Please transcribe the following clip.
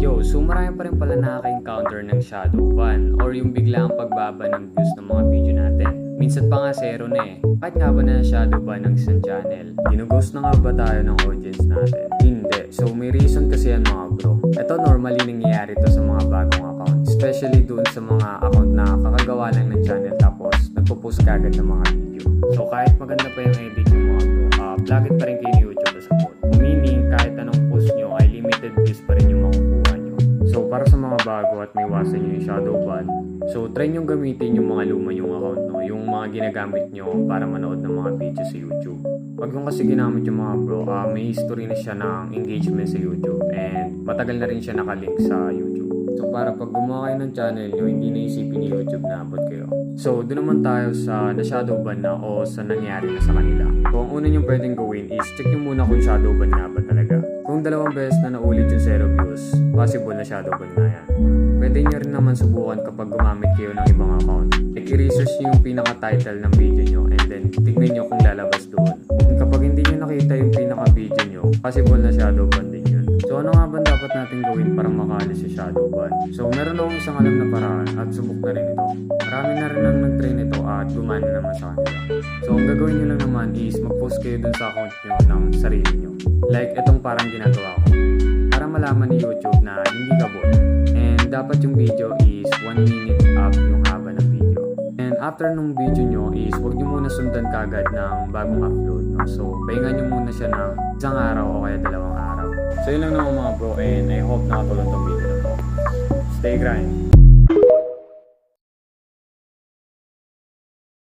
Yo, so marami pa rin pala nakaka-encounter ng shadow ban or yung biglaang pagbaba ng views ng mga video natin. Minsan pa nga zero na eh. Kahit nga ba na shadow ban ng isang channel? Ginughost na nga ba tayo ng audience natin? Hindi. So may reason kasi yan mga bro. Ito normally nangyayari to sa mga bagong account. Especially doon sa mga account na kakagawa lang ng channel tapos nagpo-post kagad ng mga video. So kahit maganda pa yung edit yung mga bro, vlogget pa rin kayo ni YouTube sa support. Meaning kahit anong post nyo ay limited views pa rin yung makukuha nyo. So para sa mga bago at may iwasan nyo yung shadow ban, so try nyo gamitin yung mga luma yung account no, yung mga ginagamit nyo para manood ng mga video sa YouTube. Pag yung kasi ginamit yung mga bro, may history na siya ng engagement sa YouTube and matagal na rin siya nakalink sa YouTube. So para pag gumawa kayo ng channel nyo, hindi naisipin ni YouTube na abot kayo. So doon naman tayo sa na-shadow ban na o sa nangyari na sa kanila. So ang una nyo pwedeng gawin is check nyo muna kung shadow ban nga ba talaga. Kung 2 beses na naulit yung 0 views, possible na shadow ban na yan. Pwede nyo rin naman subukan kapag gumamit kayo ng ibang account. Like i-research nyo yung pinaka-title ng video nyo and then tignan nyo kung lalabas doon. And kapag hindi nyo nakita yung pinaka-video nyo, possible na shadow ban din yun. So ano nga ba dapat natin gawin para makaalis sa shadow ban? So meron akong isang alam na paraan at subok na rin ito. Marami na rin ang nag-try nito at gumana naman sa kanila. So ang gagawin nyo lang naman is mag-post kayo dun sa account nyo ng sarili nyo. Like itong parang ginagawa ko. Para malaman ni YouTube na hindi ka bot. And dapat yung video is 1 minute up yung haba ng video. And after nung video nyo is huwag nyo muna sundan kagad ng bagong upload. No? So pahinga nyo muna siya ng 1 araw o kaya 2 araw. So yun lang naman mga bro and I hope nakatulong tong video na to. Stay grind!